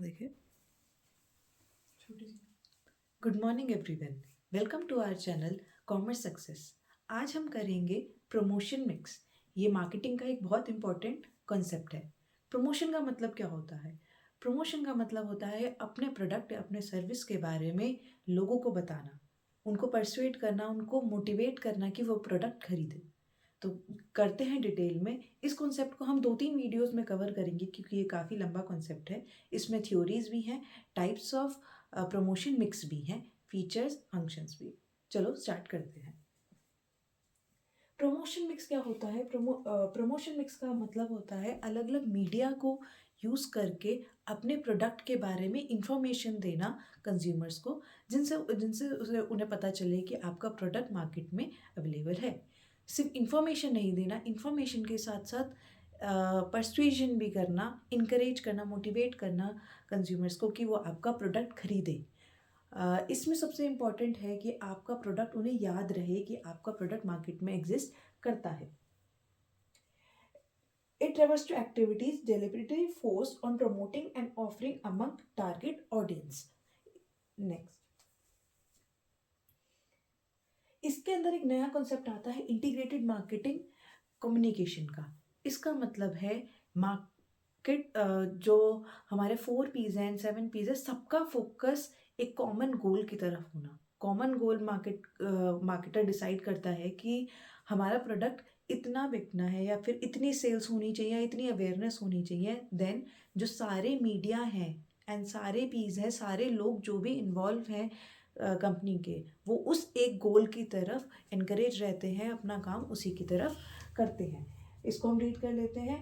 देखिए। Good morning everyone, welcome to our channel Commerce Success. आज हम करेंगे प्रमोशन मिक्स। ये मार्केटिंग का एक बहुत इंपॉर्टेंट कॉन्सेप्ट है। प्रमोशन का मतलब क्या होता है? प्रमोशन का मतलब होता है अपने प्रोडक्ट, अपने सर्विस के बारे में लोगों को बताना, उनको परसुएट करना, उनको मोटिवेट करना कि वो प्रोडक्ट खरीदें। तो करते हैं डिटेल में। इस कॉन्सेप्ट को हम 2-3 वीडियोस में कवर करेंगे क्योंकि ये काफ़ी लंबा कॉन्सेप्ट है। इसमें थ्योरीज भी हैं, टाइप्स ऑफ प्रमोशन मिक्स भी हैं, फीचर्स, फंक्शंस भी। चलो स्टार्ट करते हैं। प्रमोशन मिक्स क्या होता है? प्रमोशन मिक्स का मतलब होता है अलग अलग मीडिया को यूज़ करके अपने प्रोडक्ट के बारे में इंफॉर्मेशन देना कंज्यूमर्स को, जिनसे जिनसे उन्हें पता चले कि आपका प्रोडक्ट मार्केट में अवेलेबल है। सिर्फ इंफॉर्मेशन नहीं देना, इंफॉर्मेशन के साथ साथ परsuasion भी करना, इनकरेज करना, मोटिवेट करना कंज्यूमर्स को कि वो आपका प्रोडक्ट खरीदें। इसमें सबसे इम्पॉर्टेंट है कि आपका प्रोडक्ट उन्हें याद रहे कि आपका प्रोडक्ट मार्केट में एग्जिस्ट करता है। It refers to activities deliberately forced on promoting and offering among target audience. Next, इसके अंदर एक नया कॉन्सेप्ट आता है इंटीग्रेटेड मार्केटिंग कम्युनिकेशन का। इसका मतलब है मार्केट, जो हमारे 4 P's हैं, 7 P's है, सबका फोकस एक कॉमन गोल की तरफ होना। कॉमन गोल मार्केटर डिसाइड करता है कि हमारा प्रोडक्ट इतना बिकना है या फिर इतनी सेल्स होनी चाहिए या इतनी अवेयरनेस होनी चाहिए। देन जो सारे मीडिया हैं एंड सारे पीस हैं, सारे लोग जो भी इन्वॉल्व हैं कंपनी के, वो उस एक गोल की तरफ इनकरेज रहते हैं, अपना काम उसी की तरफ करते हैं। इसको हम रीड कर लेते हैं।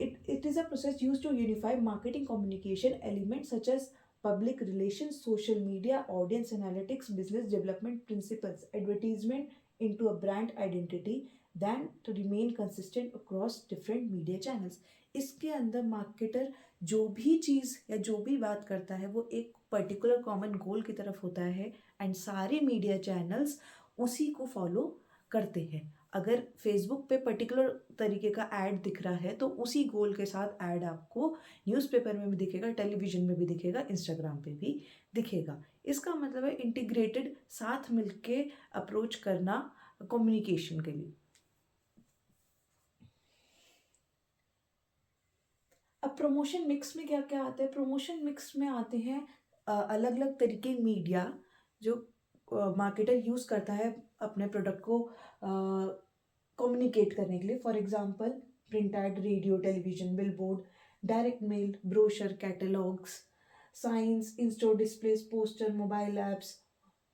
It is a process use to unify marketing communication element such as public relations, social media, audience analytics, business development principles, advertisement into a brand identity than to remain consistent across different media channels. इसके अंदर marketer जो भी चीज़ या जो भी बात करता है वो एक पर्टिकुलर कॉमन गोल की तरफ होता है एंड सारे मीडिया चैनल्स उसी को फॉलो करते हैं। अगर फेसबुक पे पर्टिकुलर तरीके का ऐड दिख रहा है तो उसी गोल के साथ ऐड आपको न्यूज़पेपर में भी दिखेगा, टेलीविजन में भी दिखेगा, इंस्टाग्राम पे भी दिखेगा। इसका मतलब है इंटीग्रेटेड, साथ मिलके अप्रोच करना कम्युनिकेशन के लिए। अब प्रमोशन मिक्स में क्या क्या आता है? प्रमोशन मिक्स में आते हैं अलग अलग तरीके मीडिया जो मार्केटर यूज़ करता है अपने प्रोडक्ट को कम्युनिकेट करने के लिए। For example print ad, radio, television, billboard, direct mail, brochure, catalogues, signs, in store displays, poster, mobile apps,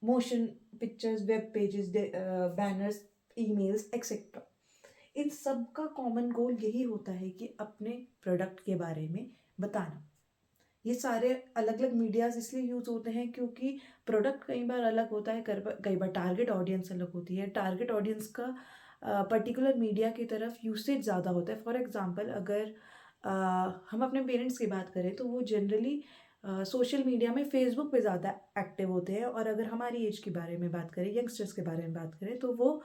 motion pictures, web pages, banners, emails etcetera. इन सब का कॉमन गोल यही होता है कि अपने प्रोडक्ट के बारे में बताना। ये सारे अलग अलग मीडियाज इसलिए यूज़ होते हैं क्योंकि प्रोडक्ट कई बार अलग होता है, कई बार टारगेट ऑडियंस अलग होती है। टारगेट ऑडियंस का पर्टिकुलर मीडिया की तरफ यूसेज ज़्यादा होता है। फॉर एग्जांपल अगर हम अपने पेरेंट्स की बात करें तो वो जनरली सोशल मीडिया में फेसबुक पे ज़्यादा एक्टिव होते हैं, और अगर हमारी एज के बारे में बात करें, यंगस्टर्स के बारे में बात करें, तो वो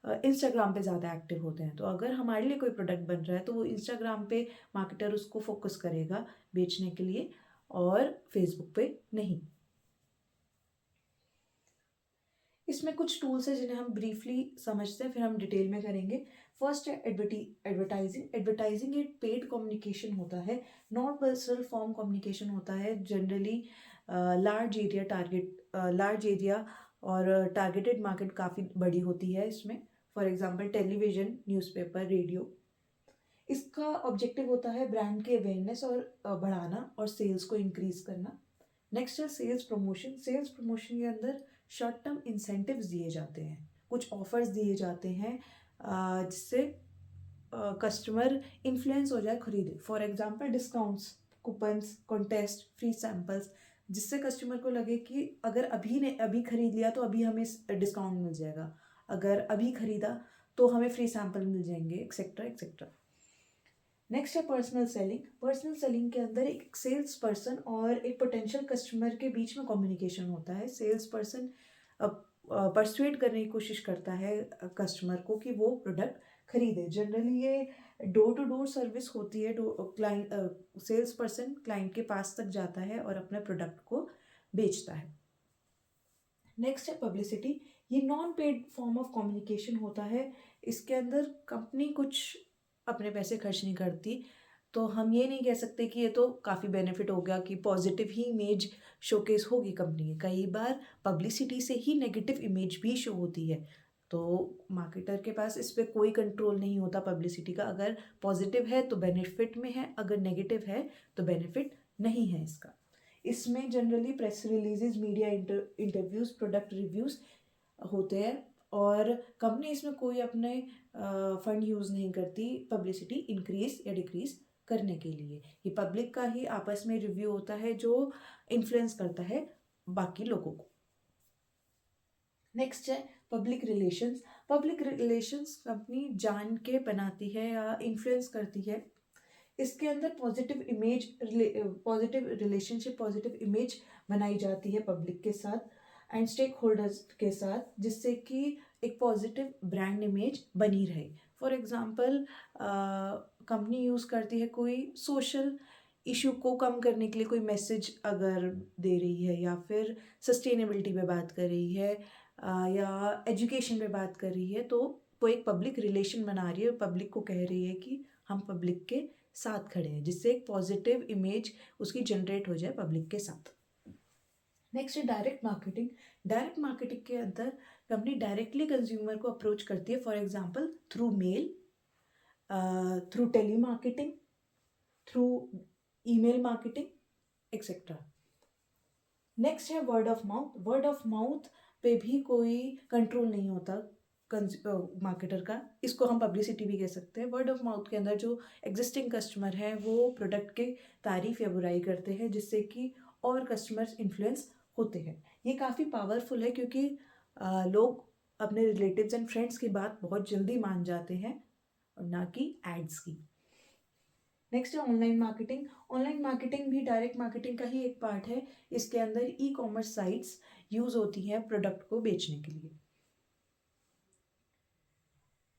इंस्टाग्राम पे ज़्यादा एक्टिव होते हैं। तो अगर हमारे लिए कोई प्रोडक्ट बन रहा है तो वो इंस्टाग्राम पे मार्केटर उसको फोकस करेगा बेचने के लिए, और फेसबुक पे नहीं। इसमें कुछ टूल्स हैं जिन्हें हम ब्रीफली समझते हैं, फिर हम डिटेल में करेंगे। फर्स्ट है एडवर्टाइजिंग। एडवर्टाइजिंग एक पेड कम्युनिकेशन होता है, नॉट पर्सनल फॉर्म कम्युनिकेशन होता है। जनरली लार्ज एरिया और टारगेटेड मार्केट काफ़ी बड़ी होती है इसमें। For example television, newspaper, radio. इसका ऑब्जेक्टिव होता है ब्रांड के अवेयरनेस और बढ़ाना और सेल्स को इंक्रीज करना। नेक्स्ट है सेल्स प्रमोशन। सेल्स प्रमोशन के अंदर शॉर्ट टर्म इंसेंटिव्स दिए जाते हैं, कुछ ऑफर्स दिए जाते हैं जिससे कस्टमर इन्फ्लुएंस हो जाए खरीदे। For example discounts, coupons, contest, free samples, जिससे कस्टमर को लगे कि अगर अभी खरीद लिया तो अभी हमें डिस्काउंट मिल जाएगा, अगर अभी खरीदा तो हमें फ्री सैम्पल मिल जाएंगे, एक्सेट्रा एक्सेट्रा। नेक्स्ट है पर्सनल सेलिंग। पर्सनल सेलिंग के अंदर एक सेल्स पर्सन और एक पोटेंशियल कस्टमर के बीच में कम्युनिकेशन होता है। सेल्स पर्सन परसुएट करने की कोशिश करता है कस्टमर को कि वो प्रोडक्ट खरीदे। जनरली ये डोर टू डोर सर्विस होती है, क्लाइंट सेल्स पर्सन क्लाइंट के पास तक जाता है और अपने प्रोडक्ट को बेचता है। नेक्स्ट है पब्लिसिटी। ये non paid form of communication होता है। इसके अंदर कंपनी कुछ अपने पैसे खर्च नहीं करती, तो हम ये नहीं कह सकते कि ये तो काफ़ी बेनिफिट हो गया कि पॉजिटिव ही इमेज शोकेस होगी कंपनी की। कई बार पब्लिसिटी से ही नेगेटिव इमेज भी शो होती है, तो मार्केटर के पास इस पर कोई कंट्रोल नहीं होता पब्लिसिटी का। अगर पॉजिटिव है तो बेनिफिट में है, अगर नेगेटिव है तो बेनिफिट नहीं है इसका। इसमें generally press releases, media interviews, product reviews होते हैं, और कंपनी इसमें कोई अपने फंड यूज़ नहीं करती पब्लिसिटी इंक्रीज या डिक्रीज करने के लिए। ये पब्लिक का ही आपस में रिव्यू होता है जो इन्फ्लुएंस करता है बाकी लोगों को। नेक्स्ट है public relations. Public relations company जान के बनाती है या इन्फ्लुएंस करती है। इसके अंदर positive image, positive relationship, positive image बनाई जाती है पब्लिक के साथ एंड स्टेक होल्डर्स के साथ, जिससे कि एक पॉजिटिव ब्रांड इमेज बनी रहे। फॉर एग्जांपल कंपनी यूज़ करती है कोई सोशल इशू को कम करने के लिए कोई मैसेज अगर दे रही है, या फिर सस्टेनेबिलिटी पे बात कर रही है, या एजुकेशन पे बात कर रही है, तो वो एक पब्लिक रिलेशन बना रही है, पब्लिक को कह रही है कि हम पब्लिक के साथ खड़े हैं, जिससे एक पॉजिटिव इमेज उसकी जनरेट हो जाए पब्लिक के साथ। नेक्स्ट है डायरेक्ट मार्केटिंग। डायरेक्ट मार्केटिंग के अंदर कंपनी डायरेक्टली कंज्यूमर को अप्रोच करती है, for example through mail, through telemarketing, through email marketing, etcetera. Next है word of mouth. Word of mouth पे भी कोई कंट्रोल नहीं होता मार्केटर का, इसको हम पब्लिसिटी भी कह सकते हैं। वर्ड ऑफ माउथ के अंदर जो एग्जिस्टिंग कस्टमर है वो प्रोडक्ट के तारीफ या बुराई करते हैं, जिससे कि और कस्टमर्स इन्फ्लुएंस होते हैं। ये काफ़ी पावरफुल है, क्योंकि लोग अपने रिलेटिव्स एंड फ्रेंड्स की बात बहुत जल्दी मान जाते हैं, और ना कि एड्स की। नेक्स्ट है ऑनलाइन मार्केटिंग। ऑनलाइन मार्केटिंग भी डायरेक्ट मार्केटिंग का ही एक पार्ट है। इसके अंदर ई कॉमर्स साइट्स यूज़ होती हैं प्रोडक्ट को बेचने के लिए।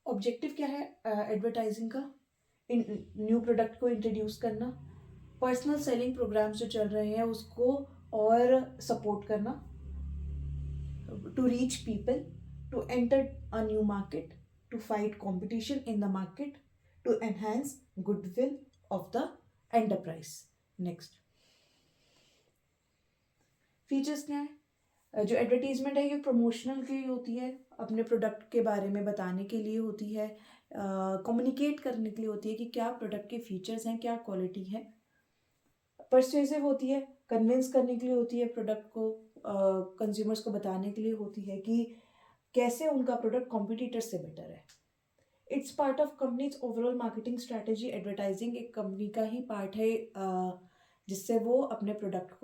ऑब्जेक्टिव क्या है एडवर्टाइजिंग का? न्यू प्रोडक्ट को इंट्रोड्यूस करना, पर्सनल सेलिंग प्रोग्राम्स जो चल रहे हैं उसको और सपोर्ट करना, to reach people, to enter a new market, to fight competition in the market, to enhance goodwill of the enterprise. Next features क्या है? जो एडवर्टीजमेंट है ये प्रमोशनल की होती है, अपने प्रोडक्ट के बारे में बताने के लिए होती है, कम्युनिकेट करने के लिए होती है कि क्या प्रोडक्ट के फीचर्स हैं, क्या क्वालिटी है। परसुएसिव होती है, कन्विंस करने के लिए होती है, प्रोडक्ट को कंज्यूमर्स को बताने के लिए होती है कि कैसे उनका प्रोडक्ट कॉम्पिटिटर से बेटर है। It's part of companies overall marketing strategy. Advertising एक कंपनी का ही पार्ट है, जिससे वो अपने प्रोडक्ट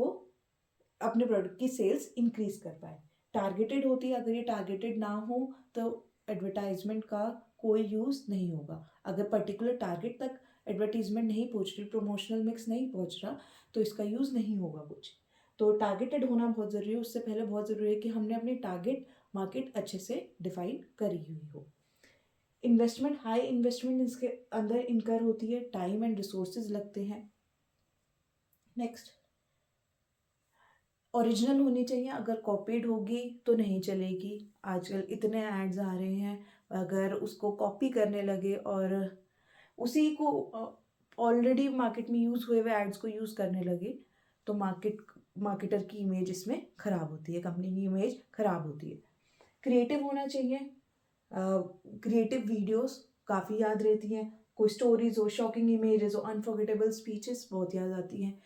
की सेल्स इंक्रीज कर पाए। टारगेटेड होती है, अगर ये टारगेटेड ना हो तो एडवर्टाइजमेंट का कोई यूज़ नहीं होगा। अगर पर्टिकुलर टारगेट तक एडवर्टीजमेंट नहीं पहुंच रही, प्रमोशनल मिक्स नहीं पहुंच रहा, तो इसका यूज़ नहीं होगा कुछ। तो टारगेटेड होना बहुत ज़रूरी है। उससे पहले बहुत ज़रूरी है कि हमने अपनी टारगेट मार्केट अच्छे से डिफाइन करी हुई हो। इन्वेस्टमेंट, हाई इन्वेस्टमेंट इसके अंदर इनकर होती है, टाइम एंड रिसोर्सेज लगते हैं। नेक्स्ट, ओरिजिनल होनी चाहिए, अगर कॉपीड होगी तो नहीं चलेगी। आजकल इतने एड्स आ रहे हैं, अगर उसको कॉपी करने लगे और उसी को ऑलरेडी मार्केट में यूज़ हुए हुए एड्स को यूज़ करने लगे, तो मार्केटर की इमेज इसमें ख़राब होती है, कंपनी की इमेज ख़राब होती है। क्रिएटिव होना चाहिए, क्रिएटिव वीडियोस काफ़ी याद रहती हैं, कोई स्टोरीज हो, शॉकिंग इमेजेस हो, अनफॉरगेटेबल स्पीचेस बहुत याद आती हैं,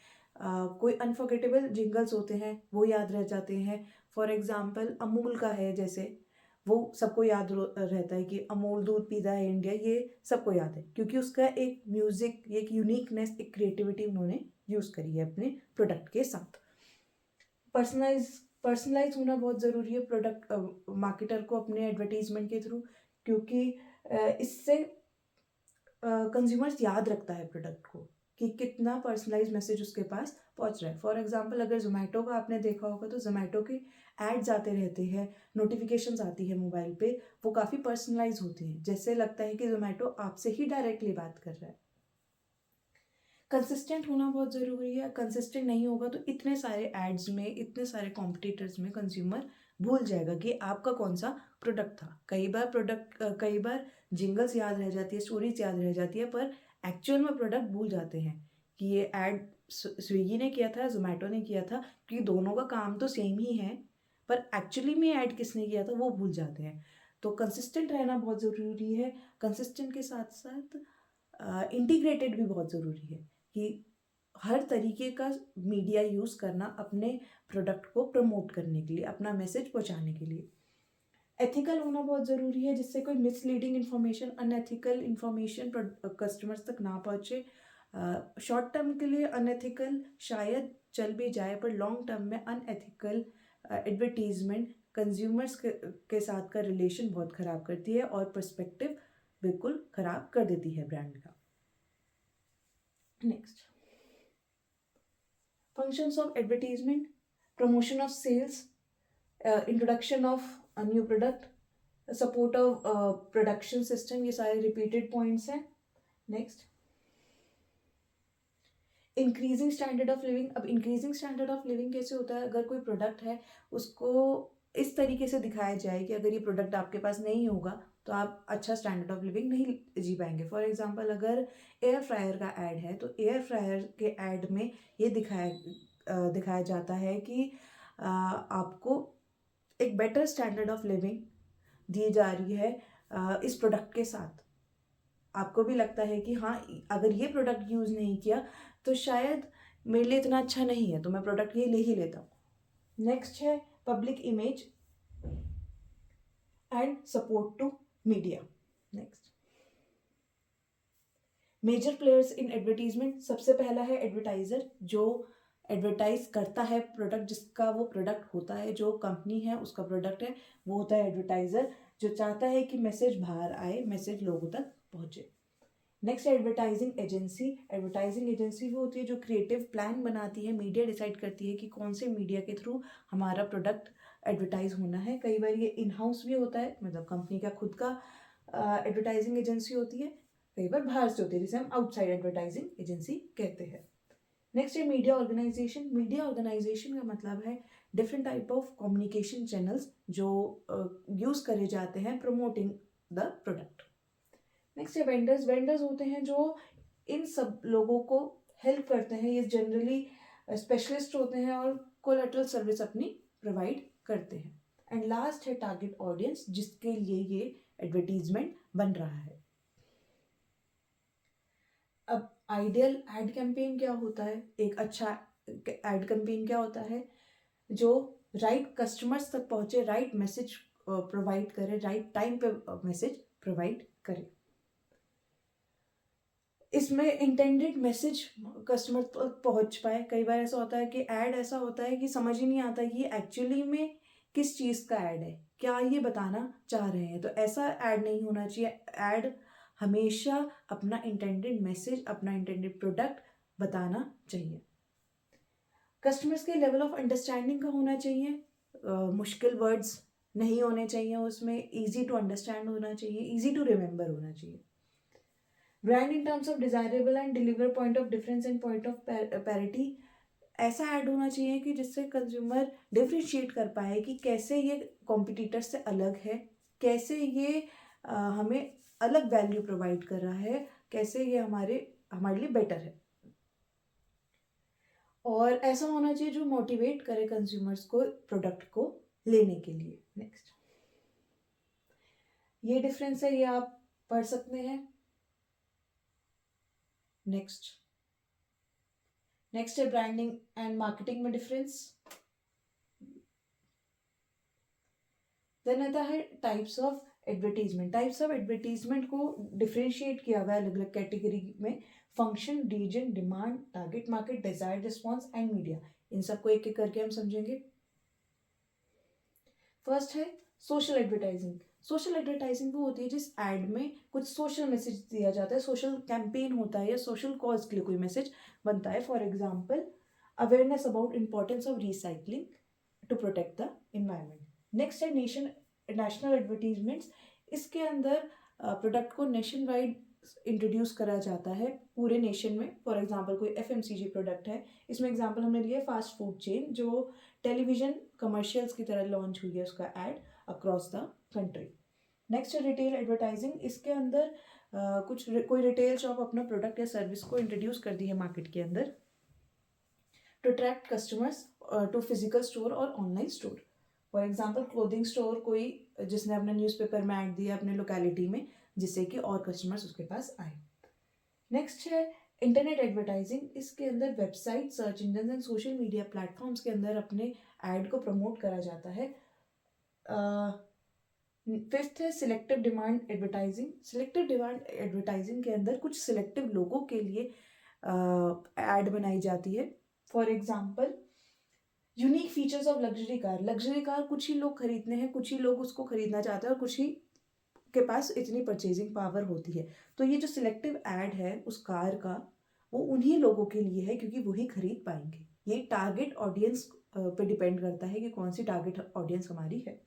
कोई अनफॉरगेटेबल जिंगल्स होते हैं वो याद रह जाते हैं। फॉर एग्जांपल अमूल का है, जैसे वो सबको याद रहता है कि अमूल दूध पीता है इंडिया, ये सबको याद है क्योंकि उसका एक म्यूज़िक, एक यूनिकनेस, एक क्रिएटिविटी उन्होंने यूज़ करी है अपने प्रोडक्ट के साथ। पर्सनलाइज होना बहुत ज़रूरी है प्रोडक्ट मार्केटर को अपने एडवर्टीजमेंट के थ्रू, क्योंकि इससे कंज्यूमर्स याद रखता है प्रोडक्ट को। कि कितना पर्सनलाइज मैसेज उसके पास पहुंच रहा है। फॉर एग्जांपल अगर जोमेटो का आपने देखा होगा तो जोमेटो के एड्स आते रहते हैं, नोटिफिकेशंस आती है मोबाइल पे, वो काफ़ी पर्सनलाइज होती हैं, जैसे लगता है कि जोमेटो आपसे ही डायरेक्टली बात कर रहा है। कंसिस्टेंट होना बहुत ज़रूरी है। कंसिस्टेंट नहीं होगा तो इतने सारे एड्स में, इतने सारे कॉम्पिटिटर्स में कंज्यूमर भूल जाएगा कि आपका कौन सा प्रोडक्ट था। कई बार जिंगल्स याद रह जाती है, स्टोरीज याद रह जाती है, पर एक्चुअल में प्रोडक्ट भूल जाते हैं कि ये ऐड स्विगी ने किया था, जोमेटो ने किया था, क्योंकि दोनों का काम तो सेम ही है, पर एक्चुअली में ऐड किसने किया था वो भूल जाते हैं। तो कंसिस्टेंट रहना बहुत ज़रूरी है। कंसिस्टेंट के साथ साथ इंटीग्रेटेड भी बहुत ज़रूरी है कि हर तरीके का मीडिया यूज़ करना अपने प्रोडक्ट को प्रमोट करने के लिए, अपना मैसेज पहुंचाने के लिए। एथिकल होना बहुत ज़रूरी है, जिससे कोई misleading information, unethical information customers तक ना पहुँचे। शॉर्ट टर्म के लिए अनएथिकल शायद चल भी जाए, पर लॉन्ग टर्म में अनएथिकल एडवर्टीजमेंट कंज्यूमर्स के साथ का रिलेशन बहुत ख़राब करती है और पर्सपेक्टिव बिल्कुल ख़राब कर देती है ब्रांड का। Next, functions of advertisement, promotion of sales, introduction of a new product, support of production system, ये सारे repeated points हैं. Next, increasing standard of living. अब इंक्रीजिंग स्टैंडर्ड ऑफ लिविंग कैसे होता है? अगर कोई प्रोडक्ट है उसको इस तरीके से दिखाया जाए कि अगर ये प्रोडक्ट आपके पास नहीं होगा तो आप अच्छा स्टैंडर्ड ऑफ लिविंग नहीं जी पाएंगे। फॉर एग्जांपल अगर एयर फ्रायर का ऐड है तो एयर फ्रायर के ऐड में ये दिखाया जाता है कि आपको एक बेटर स्टैंडर्ड ऑफ लिविंग दी जा रही है इस प्रोडक्ट के साथ। आपको भी लगता है कि हाँ, अगर ये प्रोडक्ट यूज़ नहीं किया तो शायद मेरे लिए इतना अच्छा नहीं है, तो मैं प्रोडक्ट ये ले ही लेता हूँ। नेक्स्ट है public image and support to media. Next, major players in advertisement. सबसे पहला है एडवर्टाइजर, जो एडवर्टाइज करता है प्रोडक्ट, जिसका वो प्रोडक्ट होता है, जो कंपनी है उसका प्रोडक्ट है, वो होता है एडवर्टाइजर, जो चाहता है कि मैसेज बाहर आए, मैसेज लोगों तक पहुंचे। Next advertising agency. Advertising agency वो होती है जो क्रिएटिव प्लान बनाती है, मीडिया डिसाइड करती है कि कौन से मीडिया के थ्रू हमारा प्रोडक्ट एडवर्टाइज होना है। कई बार ये इन हाउस भी होता है, मतलब कंपनी का खुद का एडवर्टाइजिंग एजेंसी होती है, कई बार बाहर से होती है, जिसे हम आउटसाइड एडवर्टाइजिंग एजेंसी कहते हैं। नेक्स्ट है मीडिया ऑर्गेनाइजेशन। मीडिया ऑर्गेनाइजेशन का मतलब है different type of communication channels जो यूज़ करे जाते हैं प्रमोटिंग द प्रोडक्ट। नेक्स्ट है वेंडर्स। वेंडर्स होते हैं जो इन सब लोगों को हेल्प करते हैं, ये जनरली स्पेशलिस्ट होते हैं और कोलैटरल सर्विस अपनी प्रोवाइड करते हैं। एंड लास्ट है टारगेट ऑडियंस, जिसके लिए ये एडवर्टीजमेंट बन रहा है। अब आइडियल एड कैंपेन क्या होता है? एक अच्छा एड कैंपेन क्या होता है? जो राइट कस्टमर्स तक पहुंचे, राइट मैसेज प्रोवाइड करे, राइट टाइम पे मैसेज प्रोवाइड करे। इसमें इंटेंडेड मैसेज कस्टमर तक पहुंच पाए। कई बार ऐसा होता है कि ऐड ऐसा होता है कि समझ ही नहीं आता कि एक्चुअली में किस चीज़ का ऐड है, क्या ये बताना चाह रहे हैं। तो ऐसा ऐड नहीं होना चाहिए। ऐड हमेशा अपना इंटेंडेड मैसेज, अपना इंटेंडेड प्रोडक्ट बताना चाहिए। कस्टमर्स के लेवल ऑफ अंडरस्टैंडिंग का होना चाहिए। मुश्किल वर्ड्स नहीं होने चाहिए उसमें, ईजी टू अंडरस्टैंड होना चाहिए, ईजी टू रिमेंबर होना चाहिए। Brand in terms of desirable and deliver point of difference and point of parity. ऐसा ऐड होना चाहिए कि जिससे कंज्यूमर डिफ्रेंशिएट कर पाए कि कैसे ये कॉम्पिटिटर से अलग है, कैसे ये हमें अलग वैल्यू प्रोवाइड कर रहा है, कैसे ये हमारे लिए बेटर है। और ऐसा होना चाहिए जो मोटिवेट करे कंज्यूमर्स को प्रोडक्ट को लेने के लिए। नेक्स्ट, ये डिफरेंस है, ये आप पढ़ सकते हैं। नेक्स्ट है ब्रांडिंग एंड मार्केटिंग में डिफरेंस। देन आता है types of advertisement. Types of advertisement को डिफरेंशिएट किया हुआ है अलग अलग कैटेगरी में। Function, region, demand, target market, desired response and media. इन सबको एक एक करके हम समझेंगे। फर्स्ट है सोशल एडवर्टाइजिंग। सोशल एडवर्टाइजिंग वो होती है जिस एड में कुछ सोशल मैसेज दिया जाता है, सोशल कैंपेन होता है या सोशल कॉज के लिए कोई मैसेज बनता है. For example, awareness about importance of recycling to protect the environment. Next है नेशनल एडवर्टीजमेंट्स. इसके अंदर प्रोडक्ट को नेशन वाइड इंट्रोड्यूस करा जाता है पूरे नेशन में. फॉर एग्जांपल कोई एफएमसीजी प्रोडक्ट है, इसमें एग्जांपल हमने लिया है फास्ट फूड चेन जो टेलीविजन कमर्शियल्स की तरह लॉन्च हुई है उसका ad across the country. Next है रिटेल एडवर्टाइजिंग. इसके अंदर कोई रिटेल शॉप अपना प्रोडक्ट या सर्विस को इंट्रोड्यूस कर दी है मार्केट के अंदर to attract customers to physical store और online store. For example clothing store कोई जिसने अपने न्यूज़पेपर में ऐड दिया अपने लोकेलिटी में जिससे कि और कस्टमर्स उसके पास आए. नेक्स्ट है इंटरनेट एडवर्टाइजिंग. इसके अंदर website, search engine and social media platforms के अंदर अपने ऐड को प्रमोट करा जाता है. फिफ्थ है selective demand advertising. Selective demand advertising के अंदर कुछ सिलेक्टिव लोगों के लिए ऐड बनाई जाती है. For example unique features of luxury car. Luxury car कुछ ही लोग खरीदने हैं, कुछ ही लोग उसको खरीदना चाहते हैं और कुछ ही के पास इतनी परचेजिंग पावर होती है. तो ये जो सिलेक्टिव ऐड है उस कार का वो उन्हीं लोगों के लिए है क्योंकि वही खरीद पाएंगे. ये टारगेट ऑडियंस पे डिपेंड करता है कि कौन सी टारगेट ऑडियंस हमारी है.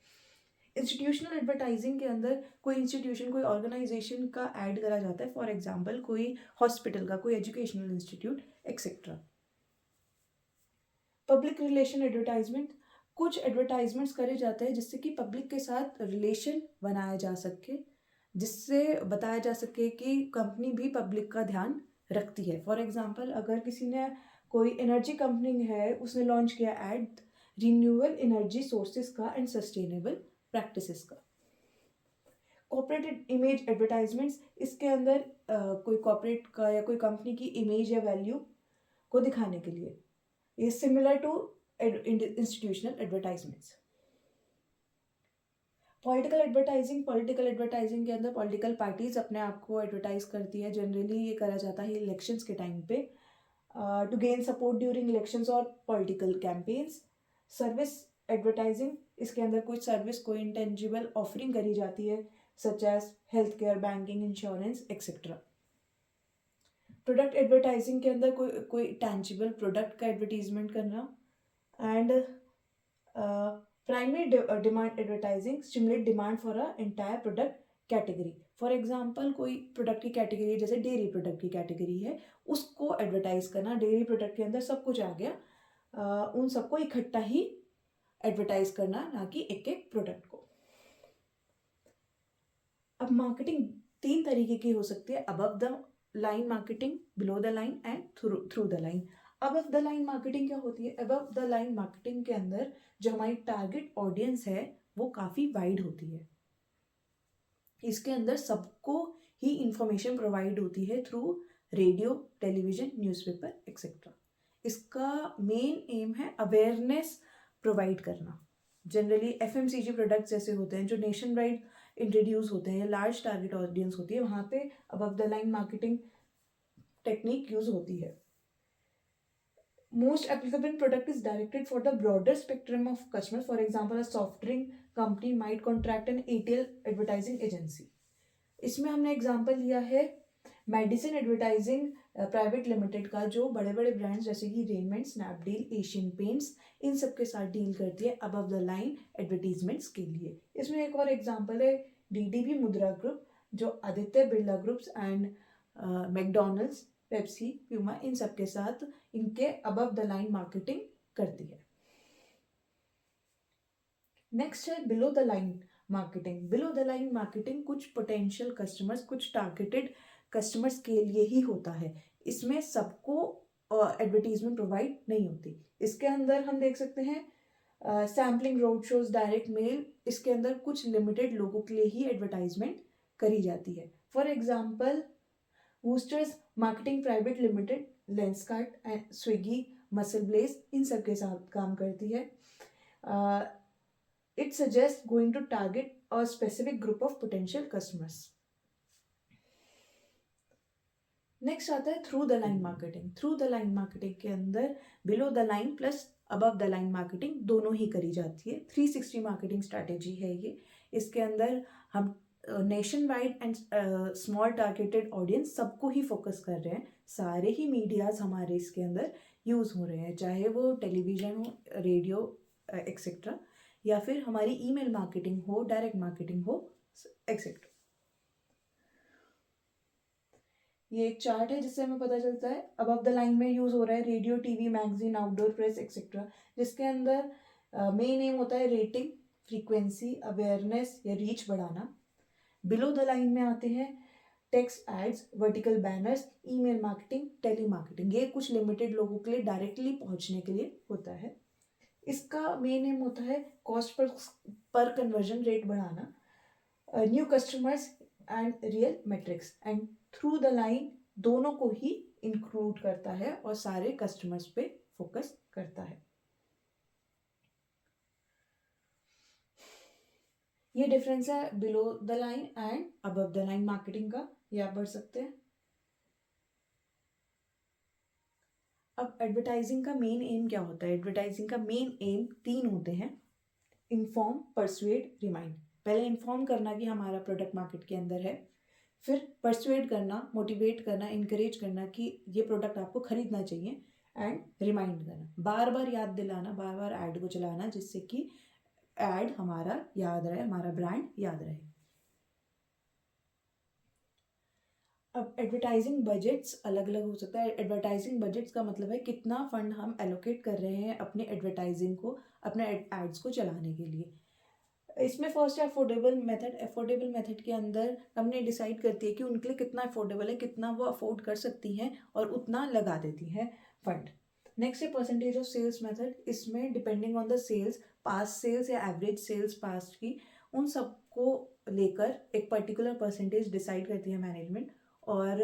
इंस्टीट्यूशनल एडवर्टाइजिंग के अंदर कोई इंस्टीट्यूशन, कोई ऑर्गेनाइजेशन का ऐड करा जाता है. फॉर एग्जाम्पल कोई हॉस्पिटल का, कोई educational institute etcetera. Public relation advertisement. कुछ एडवर्टाइजमेंट्स करे जाते हैं जिससे कि पब्लिक के साथ रिलेशन बनाया जा सके, जिससे बताया जा सके कि कंपनी भी पब्लिक का ध्यान रखती है. फॉर एग्जांपल अगर किसी ने कोई एनर्जी कंपनी है उसने लॉन्च किया ऐड रिन्यूएबल एनर्जी सोर्सेज का एंड सस्टेनेबल प्रैक्टिसेस का. Corporate image advertisements. इसके अंदर कोई कॉर्पोरेट का या कोई कंपनी की इमेज या वैल्यू को दिखाने के लिए. ये similar to institutional advertisements. Political advertising. Political advertising के अंदर पॉलिटिकल पार्टीज अपने आप को एडवर्टाइज करती है. जनरली ये करा जाता है इलेक्शंस के टाइम पे to gain support during elections और पॉलिटिकल कैंपेन्स. Service advertising. इसके अंदर कोई सर्विस, कोई इंटेंजिबल ऑफरिंग करी जाती है such as health care, banking, insurance etcetera. Product advertising के अंदर कोई टैंजिबल प्रोडक्ट का एडवर्टीजमेंट करना. And primary demand advertising stimulate demand for a entire product category. For example कोई प्रोडक्ट की कैटेगरी जैसे डेयरी प्रोडक्ट की कैटेगरी है उसको एडवर्टाइज करना. डेयरी प्रोडक्ट के अंदर सब कुछ आ गया, उन सबको इकट्ठा ही एडवर्टाइज करना, ना कि एक एक प्रोडक्ट को. अब मार्केटिंग 3 तरीके की हो सकती है. Above the line marketing, below the line and through the line. Above the line marketing क्या होती है? अबव द लाइन मार्केटिंग के अंदर जो हमारी टारगेट ऑडियंस है वो काफ़ी वाइड होती है. इसके अंदर सबको ही इंफॉर्मेशन प्रोवाइड होती है through radio, television, newspaper etcetera. इसका मेन एम है अवेयरनेस प्रोवाइड करना. जनरली एफएमसीजी प्रोडक्ट्स जैसे होते हैं जो नेशन वाइड इंट्रोड्यूस होते हैं या लार्ज टारगेट ऑडियंस होती है, वहाँ पे above the line marketing technique use होती है. Most applicable product is directed for the broader spectrum of customers. For example, a soft drink company might contract an ATL advertising agency. इसमें हमने example लिया है मेडिसिन एडवर्टाइजिंग प्राइवेट लिमिटेड का, जो बड़े बड़े ब्रांड्स जैसे कि रेमंड, स्नैपडील, एशियन पेंट्स इन सब के साथ डील करती है अबव द लाइन एडवर्टीजमेंट्स के लिए. इसमें एक और एग्जांपल है डीडीबी मुद्रा ग्रुप जो Aditya Birla groups and McDonald's, Pepsi, Puma इन सब के साथ इनके अबव द लाइन मार्केटिंग करती है. नेक्स्ट है below the line marketing. Below the line marketing कुछ पोटेंशियल कस्टमर्स, कुछ टारगेटेड कस्टमर्स के लिए ही होता है. इसमें सबको एडवर्टीजमेंट प्रोवाइड नहीं होती. इसके अंदर हम देख सकते हैं sampling, road shows, direct mail. इसके अंदर कुछ लिमिटेड लोगों के लिए ही एडवर्टाइजमेंट करी जाती है. For example boosters marketing private limited, Lenskart and Swiggy, muscle blaze इन सब के साथ काम करती है. It suggest going to target a specific group of potential customers. Next आता है through the line marketing. Through the line marketing के अंदर below the line plus above the line marketing दोनों ही करी जाती है. 360 मार्केटिंग स्ट्रैटेजी है ये. इसके अंदर हम nation wide and small targeted audience सबको ही फोकस कर रहे हैं। सारे ही मीडियाज़ हमारे इसके अंदर यूज़ हो रहे हैं, चाहे वो टेलीविज़न हो, रेडियो एक्सेट्रा, या फिर हमारी ईमेल मार्केटिंग हो, डायरेक्ट मार्केटिंग हो एक्सेट्रा। ये एक चार्ट है जिससे हमें पता चलता है अबव द लाइन में यूज़ हो रहा है radio, TV, magazine, outdoor press etcetera, जिसके अंदर मेन एम होता है रेटिंग, फ्रीक्वेंसी, अवेयरनेस या रीच बढ़ाना। बिलो द लाइन में आते हैं text ads, vertical banners, email marketing, tele marketing. ये कुछ लिमिटेड लोगों के लिए डायरेक्टली पहुंचने के लिए होता है। इसका मेन एम होता है कॉस्ट पर कन्वर्जन रेट बढ़ाना, new customers and real matrix. And through the line दोनों को ही इंक्लूड करता है और सारे कस्टमर्स पे फोकस करता है। ये डिफरेंस है below the line and above the line marketing का, ये आप पढ़ सकते हैं। अब एडवर्टाइजिंग का मेन एम क्या होता है? एडवर्टाइजिंग का मेन एम 3 होते हैं, इन्फॉर्म, परसुएड, रिमाइंड। पहले इन्फॉर्म करना कि हमारा प्रोडक्ट मार्केट के अंदर है, फिर परसुएड करना, मोटिवेट करना, इनकरेज करना कि ये प्रोडक्ट आपको खरीदना चाहिए, एंड रिमाइंड करना, बार बार याद दिलाना, बार बार ऐड को चलाना, जिससे कि ऐड हमारा याद रहे, हमारा ब्रांड याद रहे। अब एडवर्टाइजिंग बजट्स अलग अलग हो सकता है। एडवर्टाइजिंग बजट्स का मतलब है कितना फंड हम एलोकेट कर रहे हैं अपने एडवर्टाइजिंग को, अपने एड्स को चलाने के लिए। इसमें फर्स्ट है अफोर्डेबल मेथड। अफोर्डेबल मेथड के अंदर कंपनी डिसाइड करती है कि उनके लिए कितना अफोर्डेबल है, कितना वो अफोर्ड कर सकती हैं, और उतना लगा देती हैं फंड। नेक्स्ट है परसेंटेज ऑफ सेल्स मेथड। इसमें depending on the sales, past sales या एवरेज सेल्स पास्ट की, उन सबको लेकर एक पर्टिकुलर परसेंटेज डिसाइड करती है मैनेजमेंट, और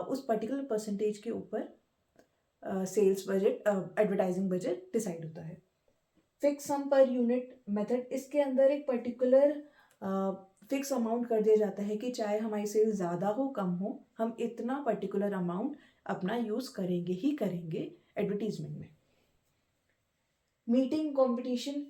उस पर्टिकुलर परसेंटेज के ऊपर sales budget, advertising budget decide होता है। फिक्स सम पर यूनिट मेथड, इसके अंदर एक पर्टिकुलर फिक्स अमाउंट कर दिया जाता है कि चाहे हमारी सेल्स ज़्यादा हो कम हो, हम इतना पर्टिकुलर अमाउंट अपना यूज़ करेंगे ही करेंगे एडवर्टीजमेंट में। मीटिंग कंपटीशन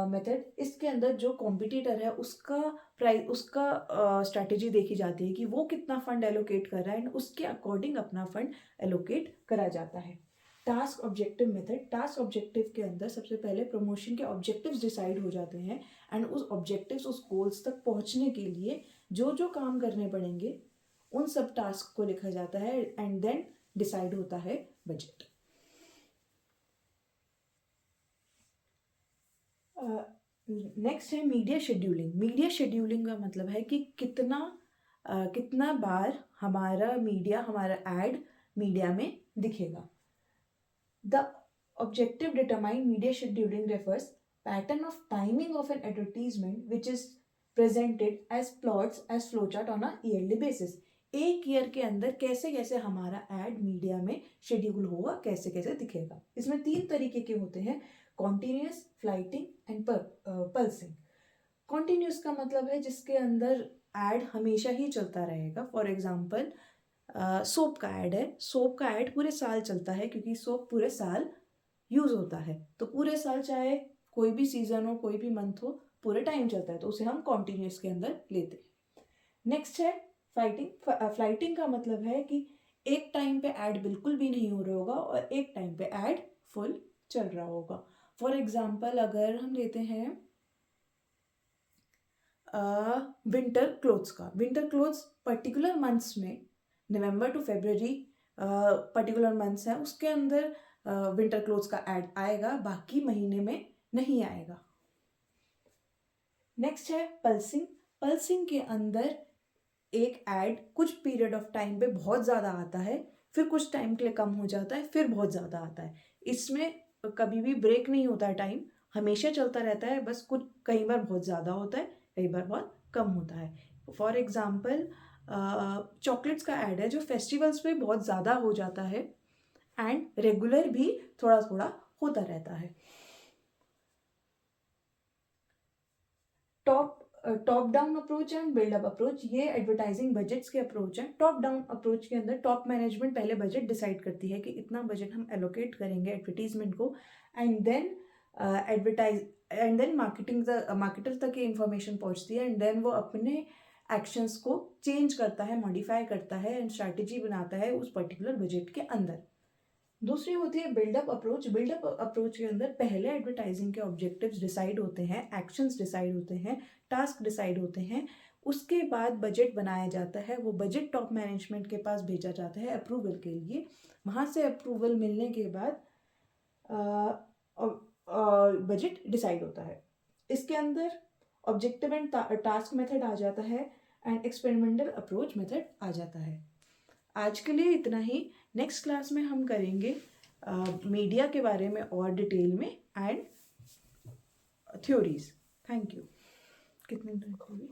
मेथड, इसके अंदर जो कॉम्पिटिटर है उसका प्राइस, उसका स्ट्रैटेजी देखी जाती है कि वो कितना फंड एलोकेट कर रहा है, एंड उसके अकॉर्डिंग अपना फंड एलोकेट करा जाता है। Task objective method, task objective के अंदर सबसे पहले प्रमोशन के ऑब्जेक्टिव्स डिसाइड हो जाते हैं, एंड उस ऑब्जेक्टिव्स, उस गोल्स तक पहुंचने के लिए जो जो काम करने पड़ेंगे उन सब टास्क को लिखा जाता है, एंड देन डिसाइड होता है बजट। नेक्स्ट है मीडिया शेड्यूलिंग। मीडिया शेड्यूलिंग का मतलब है कि कितना बार हमारा मीडिया, हमारा एड मीडिया में दिखेगा। The objective determine media scheduling refers pattern of timing of an advertisement which is presented as plots as flowchart on a yearly basis. एक ईयर के अंदर कैसे कैसे हमारा एड मीडिया में शेड्यूल होगा, कैसे कैसे दिखेगा। इसमें 3 तरीके के होते हैं, continuous, flighting and pulsing. Continuous का मतलब है जिसके अंदर एड हमेशा ही चलता रहेगा। फॉर एग्जाम्पल सोप का ऐड है, सोप का ऐड पूरे साल चलता है क्योंकि सोप पूरे साल यूज होता है, तो पूरे साल चाहे कोई भी सीजन हो, कोई भी मंथ हो, पूरे टाइम चलता है, तो उसे हम कॉन्टिन्यूस के अंदर लेते हैं। नेक्स्ट है फ्लाइटिंग। फ्लाइटिंग का मतलब है कि एक टाइम पे ऐड बिल्कुल भी नहीं हो रहा होगा और एक टाइम पे ऐड फुल चल रहा होगा। फॉर एग्जाम्पल अगर हम लेते हैं विंटर क्लोथ्स का, विंटर क्लोथ्स पर्टिकुलर मंथ्स में, नवंबर टू फरवरी पर्टिकुलर मंथ्स है, उसके अंदर विंटर क्लोथ्स का ऐड आएगा, बाकी महीने में नहीं आएगा। नेक्स्ट है पल्सिंग। पल्सिंग के अंदर एक ऐड कुछ पीरियड ऑफ टाइम पे बहुत ज़्यादा आता है, फिर कुछ टाइम के लिए कम हो जाता है, फिर बहुत ज़्यादा आता है। इसमें कभी भी ब्रेक नहीं होता है, टाइम हमेशा चलता रहता है, बस कुछ कई बार बहुत ज़्यादा होता है, कई बार बहुत कम होता है। फॉर एग्जाम्पल चॉकलेट्स का ऐड है जो फेस्टिवल्स पे बहुत ज़्यादा हो जाता है, एंड रेगुलर भी थोड़ा थोड़ा होता रहता है। Top down approach and buildup approach, ये एडवर्टाइजिंग बजट्स के अप्रोच हैं। टॉप डाउन अप्रोच के अंदर टॉप मैनेजमेंट पहले बजट डिसाइड करती है कि इतना बजट हम एलोकेट करेंगे एडवर्टीजमेंट को, and then advertise and then marketer तक ये इन्फॉर्मेशन पहुंचती है एंड देन वो अपने एक्शंस को चेंज करता है, मॉडिफाई करता है एंड स्ट्रैटेजी बनाता है उस पर्टिकुलर बजट के अंदर। दूसरी होती है बिल्डअप अप्रोच। बिल्डअप अप्रोच के अंदर पहले एडवर्टाइजिंग के ऑब्जेक्टिव्स डिसाइड होते हैं, एक्शंस डिसाइड होते हैं, टास्क डिसाइड होते हैं, उसके बाद बजट बनाया जाता है, वो बजट टॉप मैनेजमेंट के पास भेजा जाता है अप्रूवल के लिए। वहाँ से अप्रूवल मिलने के बाद बजट डिसाइड होता है। इसके अंदर ऑब्जेक्टिव एंड टास्क मेथड आ जाता है एंड एक्सपेरिमेंटल अप्रोच मेथड आ जाता है। आज के लिए इतना ही। नेक्स्ट क्लास में हम करेंगे मीडिया के बारे में और डिटेल में एंड थ्योरीज। Thank you. कितने मिनट हुई?